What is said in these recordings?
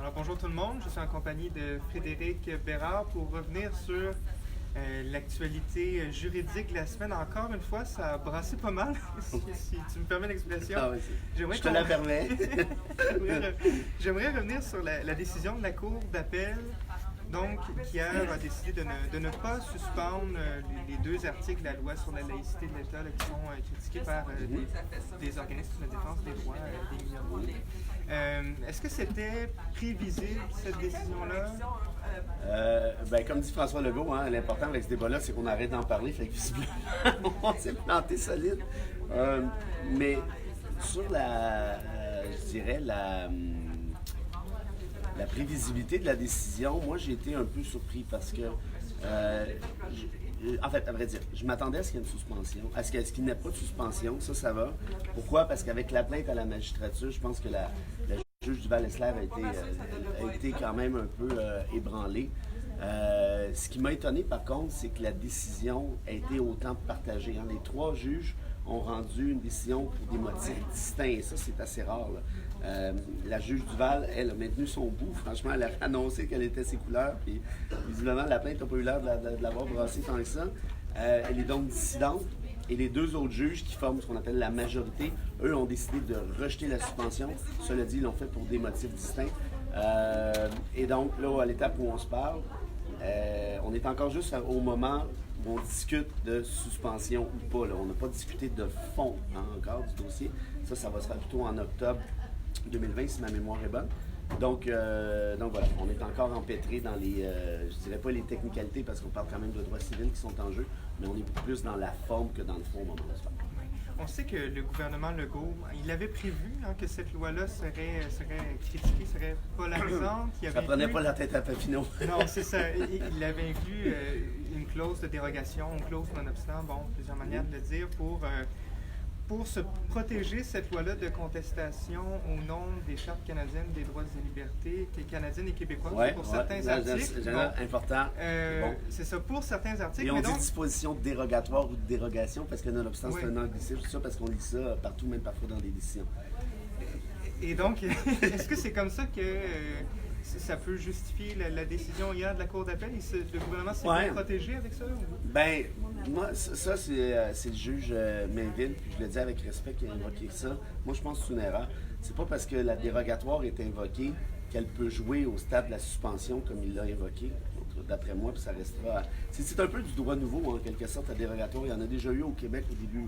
Alors bonjour tout le monde, je suis en compagnie de Frédéric Bérard pour revenir sur l'actualité juridique de la semaine. Encore une fois, ça a brassé pas mal, si tu me permets l'expression. Ah oui, je te qu'on- la permets. J'aimerais revenir sur la décision de la Cour d'appel, donc qui a décidé de ne pas suspendre les deux articles de la loi sur la laïcité de l'État là, qui sont critiqués par des organismes de défense des droits des minorités. Est-ce que c'était prévisible, cette décision-là? Comme dit François Legault, hein, l'important avec ce débat-là, c'est qu'on arrête d'en parler. Fait que visiblement, on s'est planté solide. Mais sur je dirais, la prévisibilité de la décision, moi, j'ai été un peu surpris parce que, en fait, à vrai dire, je m'attendais à ce qu'il y ait une suspension, à ce qu'il n'y ait pas de suspension, ça va. Pourquoi? Parce qu'avec la plainte à la magistrature, je pense que la juge Duval-Essler a été quand même un peu ébranlée. Ce qui m'a étonné, par contre, c'est que la décision a été autant partagée. Hein. Les trois juges ont rendu une décision pour des motifs distincts. Et ça, c'est assez rare. La juge Duval, elle a maintenu son bout. Franchement, elle a annoncé quelles étaient ses couleurs. Puis, visiblement, la plainte n'a pas eu l'air de l'avoir brassée tant que ça. Elle est donc dissidente. Et les deux autres juges qui forment ce qu'on appelle la majorité, eux ont décidé de rejeter la suspension. Cela dit, ils l'ont fait pour des motifs distincts. Et donc, là, à l'étape où on se parle, on est encore juste au moment où on discute de suspension ou pas. Là. On n'a pas discuté de fond encore du dossier. Ça va se faire plutôt en octobre 2020, si ma mémoire est bonne. Donc voilà, on est encore empêtré dans les, je dirais pas les technicalités parce qu'on parle quand même de droits civils qui sont en jeu, mais on est beaucoup plus dans la forme que dans le fond au moment de se faire. On sait que le gouvernement Legault, il avait prévu que cette loi-là serait critiquée, serait polarisante. Ça prenait pas la tête à Papineau. Non, c'est ça. Il avait inclus une clause de dérogation, une clause non-obstant, plusieurs manières de le dire, pour se protéger cette loi-là de contestation au nom des chartes canadiennes des droits et libertés, canadiennes et québécoises, pour certains articles. Important. C'est ça, pour certains articles. Et on dit disposition dérogatoire ou de dérogation parce que nonobstant, c'est un anglicisme, ça parce qu'on lit ça partout, même parfois dans des décisions. Et donc, est-ce que c'est comme ça que ça peut justifier la décision hier de la Cour d'appel? Le gouvernement s'est bien protégé avec ça? Ben, moi, ça, c'est le juge Mainville, puis je le dis avec respect qu'il a invoqué ça. Moi, je pense que c'est une erreur. C'est pas parce que la dérogatoire est invoquée qu'elle peut jouer au stade de la suspension comme il l'a invoqué. D'après moi, puis ça restera. C'est un peu du droit nouveau, en quelque sorte, la dérogatoire. Il y en a déjà eu au Québec au début,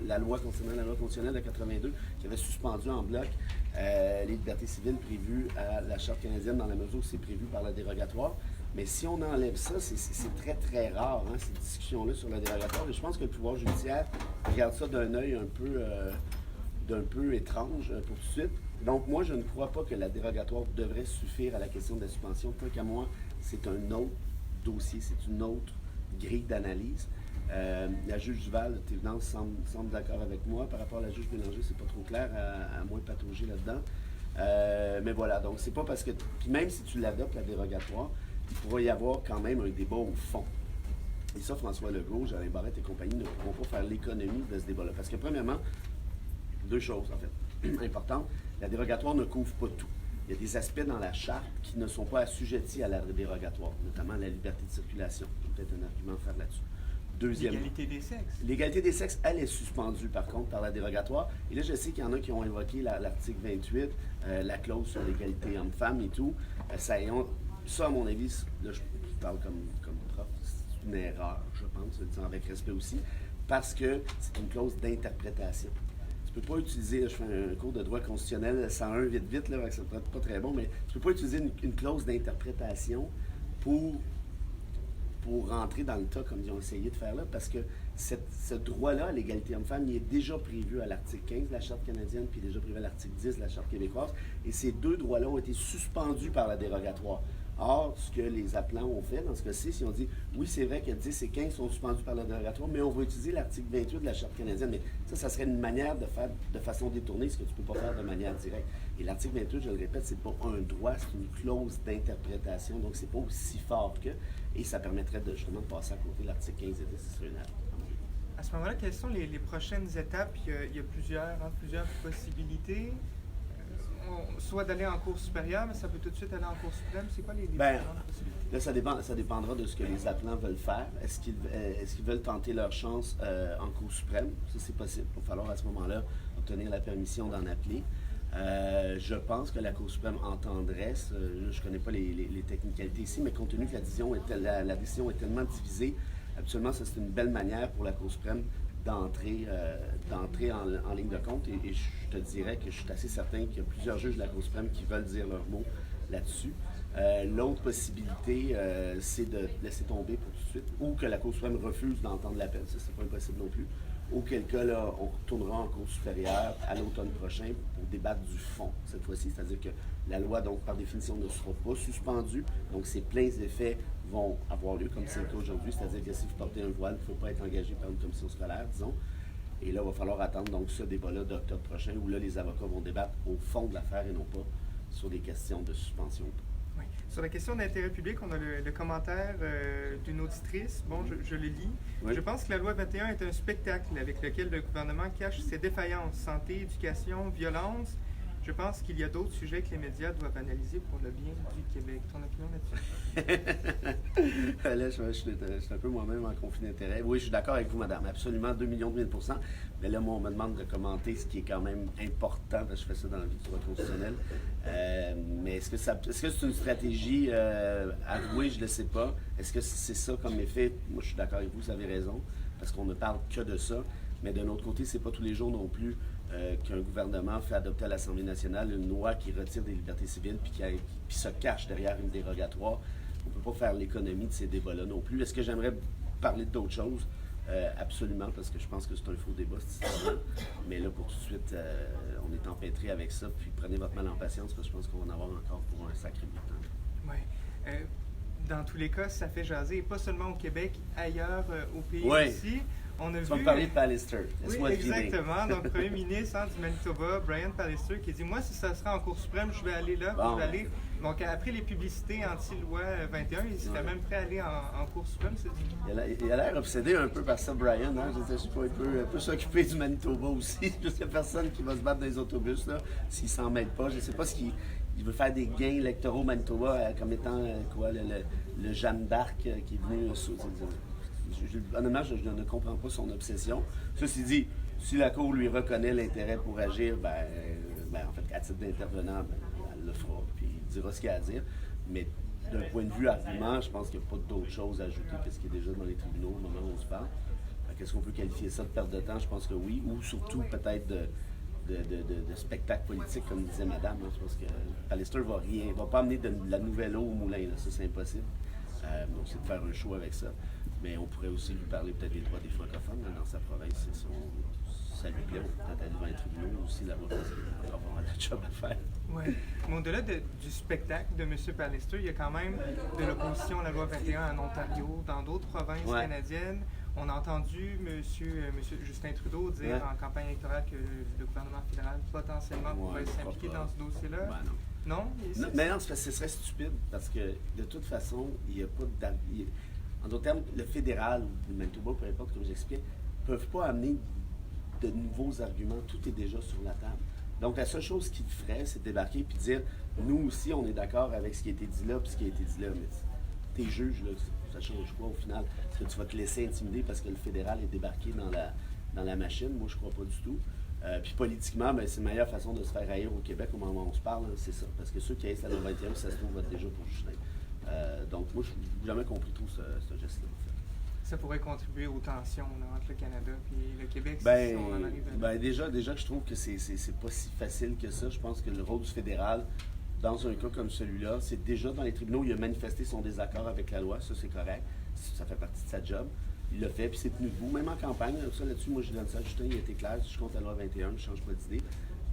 la loi constitutionnelle de 82 qui avait suspendu en bloc les libertés civiles prévues à la Charte canadienne dans la mesure où c'est prévu par la dérogatoire. Mais si on enlève ça, c'est très, très rare, ces discussions-là sur la dérogatoire. Et je pense que le pouvoir judiciaire regarde ça d'un œil d'un peu étrange pour tout de suite. Donc, moi, je ne crois pas que la dérogatoire devrait suffire à la question de la suspension. Tant qu'à moi, c'est un autre dossier, c'est une autre grille d'analyse. La juge Duval, de évidence, semble d'accord avec moi. Par rapport à la juge Bélanger, c'est pas trop clair, à moins patauger là-dedans. Mais voilà, donc c'est pas parce que... Puis même si tu l'adoptes, la dérogatoire, il pourra y avoir quand même un débat au fond. Et ça, François Legault, Alain Barrette et compagnie ne pourront pas faire l'économie de ce débat-là. Parce que premièrement, deux choses en fait importantes. La dérogatoire ne couvre pas tout. Il y a des aspects dans la charte qui ne sont pas assujettis à la dérogatoire, notamment la liberté de circulation. Peut-être un argument à faire là-dessus. Deuxième. L'égalité des sexes. L'égalité des sexes, elle est suspendue, par contre, par la dérogatoire. Et là, je sais qu'il y en a qui ont évoqué l'article 28, la clause sur l'égalité homme-femme et tout. Ça, à mon avis, là, je parle comme prof, c'est une erreur, je pense, disant avec respect aussi, parce que c'est une clause d'interprétation. Tu ne peux pas utiliser, je fais un cours de droit constitutionnel 101 vite, là, ça ne pas très bon, mais tu ne peux pas utiliser une clause d'interprétation pour rentrer dans le tas comme ils ont essayé de faire là, parce que ce droit-là à l'égalité homme-femme, il est déjà prévu à l'article 15 de la Charte canadienne, puis déjà prévu à l'article 10 de la Charte québécoise, et ces deux droits-là ont été suspendus par la dérogatoire. Or, ce que les appelants ont fait, dans ce cas-ci, ils ont dit, oui, c'est vrai que 10 et 15 sont suspendus par la dérogatoire, mais on va utiliser l'article 28 de la Charte canadienne. Mais ça serait une manière de faire de façon détournée, ce que tu ne peux pas faire de manière directe. Et l'article 28, je le répète, c'est pas un droit, c'est une clause d'interprétation, donc c'est pas aussi fort que, et ça permettrait justement de passer à côté l'article 15 et 10, ce serait une erreur. À ce moment-là, quelles sont les prochaines étapes? Il y a plusieurs possibilités. soit d'aller en cour supérieure, mais ça peut tout de suite aller en cour suprême. C'est quoi les Ben, différentes possibilités? Là, ça dépendra de ce que les appelants veulent faire. Est-ce qu'ils veulent tenter leur chance en Cour suprême? Ça, c'est possible. Il va falloir à ce moment-là obtenir la permission d'en appeler. Je pense que la Cour suprême entendrait, je ne connais pas les technicalités ici, mais compte tenu que la décision est tellement divisée, absolument, ça c'est une belle manière pour la Cour suprême d'entrer en ligne de compte. Et je te dirais que je suis assez certain qu'il y a plusieurs juges de la Cour suprême qui veulent dire leur mot là-dessus. L'autre possibilité, c'est de laisser tomber pour tout de suite, ou que la Cour suprême refuse d'entendre l'appel. Ça, c'est pas impossible non plus. Auquel cas, là, on retournera en Cour supérieure à l'automne prochain pour débattre du fond, cette fois-ci. C'est-à-dire que la loi, donc, par définition, ne sera pas suspendue. Donc, ses pleins effets vont avoir lieu, comme c'est le cas aujourd'hui. C'est-à-dire que si vous portez un voile, il ne faut pas être engagé par une commission scolaire, disons. Et là, il va falloir attendre donc ce débat-là d'octobre prochain, où là, les avocats vont débattre au fond de l'affaire et non pas sur des questions de suspension. Oui. Sur la question d'intérêt public, on a le commentaire d'une auditrice. Bon, je le lis. Oui. Je pense que la loi 21 est un spectacle avec lequel le gouvernement cache ses défaillances, santé, éducation, violence. Je pense qu'il y a d'autres sujets que les médias doivent analyser pour le bien du Québec. Ton opinion là-dessus? Là, je suis un peu moi-même en conflit d'intérêt. Oui, je suis d'accord avec vous, madame. Absolument, 2 millions de 1000%. Mais là, moi, on me demande de commenter ce qui est quand même important, parce que je fais ça dans la vie du droit constitutionnel. Mais est-ce que c'est une stratégie avouée? Je ne le sais pas. Est-ce que c'est ça comme effet? Moi, je suis d'accord avec vous, vous avez raison, parce qu'on ne parle que de ça. Mais d'un autre côté, c'est pas tous les jours non plus qu'un gouvernement fait adopter à l'Assemblée nationale une loi qui retire des libertés civiles puis se cache derrière une dérogatoire. On ne peut pas faire l'économie de ces débats-là non plus. Est-ce que j'aimerais parler d'autres choses? Absolument, parce que je pense que c'est un faux débat, cette histoire-là. Mais là, pour tout de suite, on est empêtré avec ça. Puis prenez votre mal en patience, parce que je pense qu'on va en avoir encore pour un sacré bout de temps. Oui. Dans tous les cas, ça fait jaser, et pas seulement au Québec, ailleurs au pays aussi. On a vu... Tu vas me parler de Pallister. Oui, exactement. Donc, le premier ministre du Manitoba, Brian Pallister, qui dit « Moi, si ça sera en Cour suprême, je vais aller là, je vais aller... » Donc, après les publicités anti-loi 21, il serait même prêt à aller en Cour suprême, c'est dit. Il a l'air obsédé un peu par ça, Brian. Hein? Je sais pas, il peut s'occuper du Manitoba aussi. Il n'y a personne qui va se battre dans les autobus, là, s'il s'en mêle pas. Je ne sais pas s'il veut faire des gains électoraux au Manitoba comme étant le Jeanne d'Arc qui est venu... Honnêtement, je ne comprends pas son obsession. Ceci dit, si la Cour lui reconnaît l'intérêt pour agir, en fait, à titre d'intervenant, elle le fera, puis il dira ce qu'il a à dire. Mais d'un point de vue argument, je pense qu'il n'y a pas d'autre chose à ajouter que ce qui est déjà dans les tribunaux au moment où on se parle. Est-ce qu'on peut qualifier ça de perte de temps? Je pense que oui, ou surtout peut-être de spectacle politique, comme disait madame. Je pense que Pallister ne va pas amener de la nouvelle eau au moulin, là. Ça c'est impossible. Donc c'est de faire un show avec ça. Mais on pourrait aussi lui parler peut-être des droits des francophones dans sa province. Ça lui plaît, peut-être aller devant les tribunaux aussi là-bas, parce qu'il va avoir un job à faire. Oui. Mais au-delà du spectacle de M. Pallister, il y a quand même de l'opposition à la loi 21 en Ontario, dans d'autres provinces canadiennes. On a entendu M. Justin Trudeau dire en campagne électorale que le gouvernement fédéral potentiellement pourrait s'impliquer dans ce dossier-là. Non? Mais non, ce serait stupide, parce que de toute façon, il n'y a pas de... En d'autres termes, le fédéral ou le Manitoba, peu importe, comme j'expliquais, ne peuvent pas amener de nouveaux arguments. Tout est déjà sur la table. Donc, la seule chose qu'ils feraient, c'est de débarquer et dire « Nous aussi, on est d'accord avec ce qui a été dit là et ce qui a été dit là. » Mais tes juges, là, ça change quoi au final? Est-ce que tu vas te laisser intimider parce que le fédéral est débarqué dans la machine? Moi, je crois pas du tout. Puis politiquement, c'est la meilleure façon de se faire haïr au Québec au moment où on se parle, hein, c'est ça. Parce que ceux qui haïssent la loi 21, ça se trouve, votent déjà pour Justin. Donc, moi, je n'ai jamais compris trop ce geste-là. En fait. Ça pourrait contribuer aux tensions là, entre le Canada et le Québec si on en arrive à... Déjà, je trouve que c'est pas si facile que ça. Je pense que le rôle du fédéral, dans un cas comme celui-là, c'est déjà dans les tribunaux, il a manifesté son désaccord avec la loi. Ça, c'est correct. Ça fait partie de sa job. Il l'a fait, puis c'est tenu debout. Même en campagne, ça là-dessus, moi, je donne ça à Justin, il a été clair. Si je compte la loi 21, je ne change pas d'idée.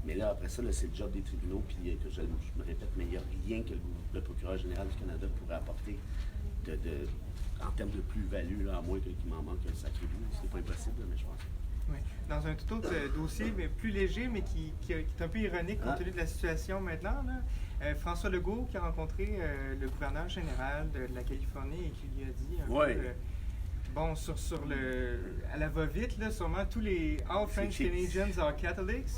Mais là, après ça, c'est le job des tribunaux, puis que je me répète, mais il n'y a rien que le procureur général du Canada pourrait apporter en termes de plus-value, à moins qu'il m'en manque un sacré bout. C'est pas impossible, mais je pense. Oui. Dans un tout autre dossier, mais plus léger, mais qui est un peu ironique compte tenu de la situation maintenant, là, François Legault qui a rencontré le gouverneur général de la Californie et qui lui a dit un peu... Bon, à la va-vite, là, sûrement tous les All French Canadians are Catholics.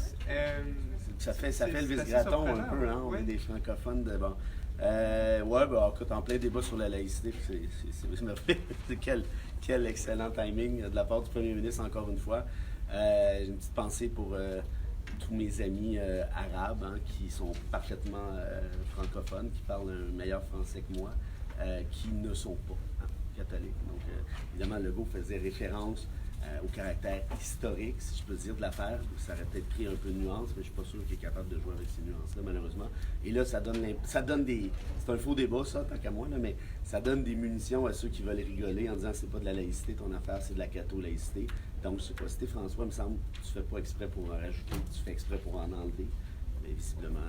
Ça fait le c'est assez vis-graton un surprenant, peu, hein? On ouais. est des francophones de bon. Ouais, ben écoute, en plein débat sur la laïcité, c'est quel excellent timing de la part du premier ministre, encore une fois. J'ai une petite pensée pour tous mes amis arabes hein, qui sont parfaitement francophones, qui parlent un meilleur français que moi, qui ne sont pas hein, catholiques. Donc, évidemment, Legault faisait référence au caractère historique, si je peux dire, de l'affaire. Ça aurait peut-être pris un peu de nuance, mais je suis pas sûr qu'il est capable de jouer avec ces nuances-là, malheureusement. Et là, ça donne des... C'est un faux débat, ça, tant qu'à moi, là, mais ça donne des munitions à ceux qui veulent rigoler en disant c'est pas de la laïcité, ton affaire, c'est de la catho-laïcité. Donc, je sais pas, c'était François, il me semble, tu fais pas exprès pour en rajouter, tu fais exprès pour en enlever. Mais visiblement,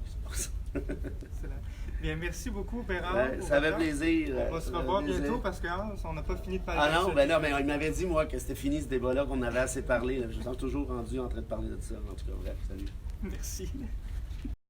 c'est ce qui se passe. Excellent. Bien, merci beaucoup, Bérard. Ouais, ça fait plaisir. On va se revoir bientôt parce qu'on n'a pas fini de parler Ah non, de ben non, mais il m'avait dit, moi, que c'était fini ce débat-là, qu'on avait assez parlé. Je me sens toujours rendu en train de parler de ça. En tout cas, bref, salut. Merci.